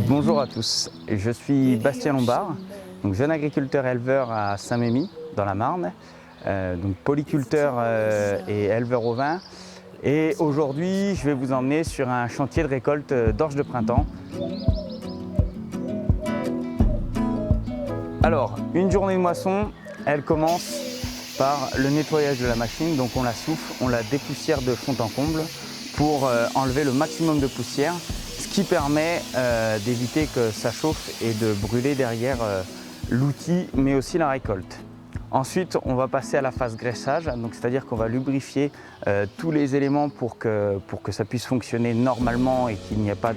Bonjour à tous, je suis Bastien Lombard, donc jeune agriculteur éleveur à Saint-Mémy dans la Marne, donc polyculteur et éleveur au vin. Et aujourd'hui, je vais vous emmener sur un chantier de récolte d'orge de printemps. Alors, une journée de moisson, elle commence par le nettoyage de la machine. Donc on la souffle, on la dépoussière de fond en comble pour enlever le maximum de poussière, ce qui permet d'éviter que ça chauffe et de brûler derrière l'outil, mais aussi la récolte. Ensuite, on va passer à la phase graissage, c'est-à-dire qu'on va lubrifier tous les éléments pour que ça puisse fonctionner normalement et qu'il n'y ait pas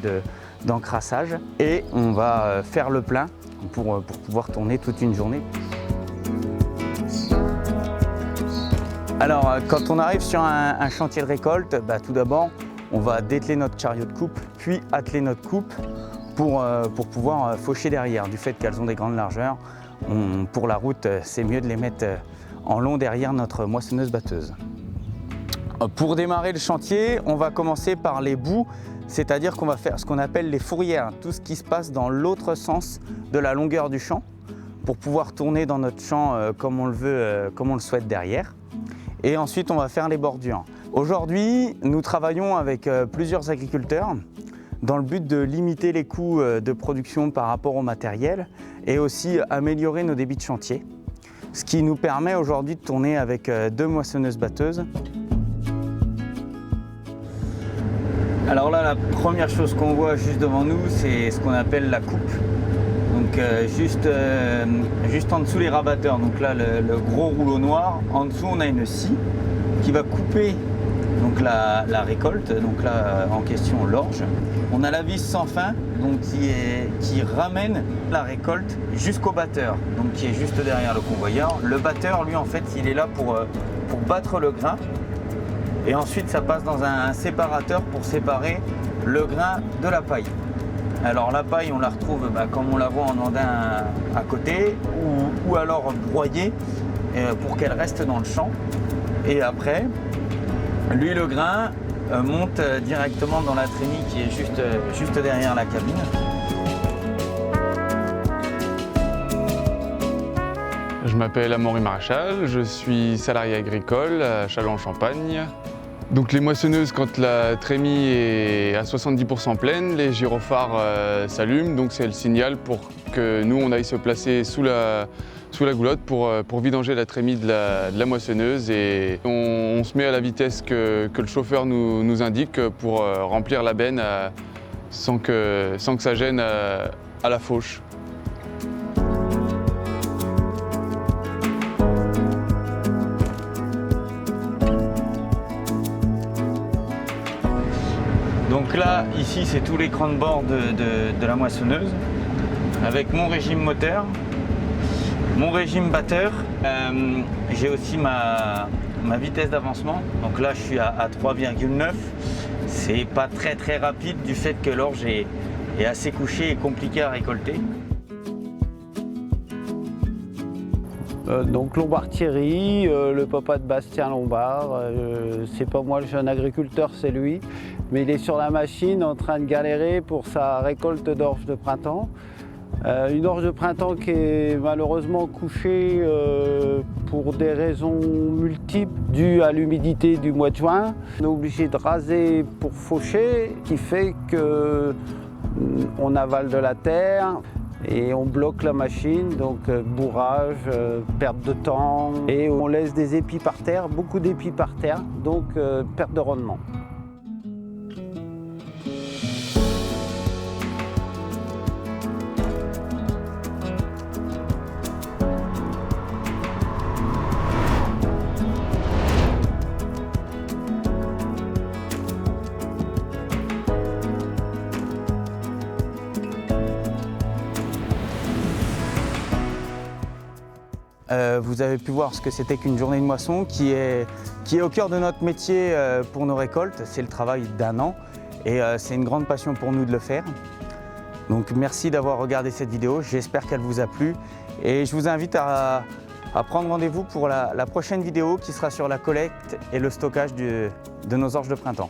d'encrassage. Et on va faire le plein pour pouvoir tourner toute une journée. Alors, quand on arrive sur un chantier de récolte, tout d'abord, on va dételer notre chariot de coupe, puis atteler notre coupe pour pouvoir faucher derrière. Du fait qu'elles ont des grandes largeurs, pour la route, c'est mieux de les mettre en long derrière notre moissonneuse-batteuse. Pour démarrer le chantier, on va commencer par les bouts, c'est-à-dire qu'on va faire ce qu'on appelle les fourrières, tout ce qui se passe dans l'autre sens de la longueur du champ, pour pouvoir tourner dans notre champ comme on le veut, comme on le souhaite derrière. Et ensuite, on va faire les bordures. Aujourd'hui, nous travaillons avec plusieurs agriculteurs dans le but de limiter les coûts de production par rapport au matériel et aussi améliorer nos débits de chantier. Ce qui nous permet aujourd'hui de tourner avec 2 moissonneuses-batteuses. Alors là, la première chose qu'on voit juste devant nous, c'est ce qu'on appelle la coupe. Donc juste en dessous les rabatteurs, donc là le gros rouleau noir, en dessous on a une scie qui va couper donc, la récolte, donc là en question l'orge. On a la vis sans fin donc, qui ramène la récolte jusqu'au batteur, donc qui est juste derrière le convoyeur. Le batteur lui en fait il est là pour battre le grain et ensuite ça passe dans un séparateur pour séparer le grain de la paille. Alors la paille, on la retrouve comme on la voit en andin à côté ou alors broyée pour qu'elle reste dans le champ. Et après, lui, le grain monte directement dans la trémie qui est juste derrière la cabine. Je m'appelle Amaury Maréchal, je suis salarié agricole à Châlons-en-Champagne. Donc les moissonneuses, quand la trémie est à 70% pleine, les gyrophares s'allument, donc c'est le signal pour que nous on aille se placer sous la goulotte pour vidanger la trémie de la moissonneuse et on se met à la vitesse que le chauffeur nous indique pour remplir la benne sans que ça gêne à la fauche. Donc là, ici, c'est tout l'écran de bord de la moissonneuse, avec mon régime moteur, mon régime batteur. J'ai aussi ma vitesse d'avancement. Donc là, je suis à 3,9. C'est pas très rapide du fait que l'orge est assez couchée et compliquée à récolter. Donc Lombard Thierry, le papa de Bastien Lombard, c'est pas moi le jeune agriculteur, c'est lui, mais il est sur la machine en train de galérer pour sa récolte d'orge de printemps. Une orge de printemps qui est malheureusement couchée pour des raisons multiples dues à l'humidité du mois de juin. On est obligé de raser pour faucher, ce qui fait qu'on avale de la terre. Et on bloque la machine, donc bourrage, perte de temps, et on laisse des épis par terre, beaucoup d'épis par terre, donc perte de rendement. Vous avez pu voir ce que c'était qu'une journée de moisson qui est au cœur de notre métier pour nos récoltes. C'est le travail d'1 an et c'est une grande passion pour nous de le faire. Donc merci d'avoir regardé cette vidéo, j'espère qu'elle vous a plu et je vous invite à prendre rendez-vous pour la prochaine vidéo qui sera sur la collecte et le stockage de nos orges de printemps.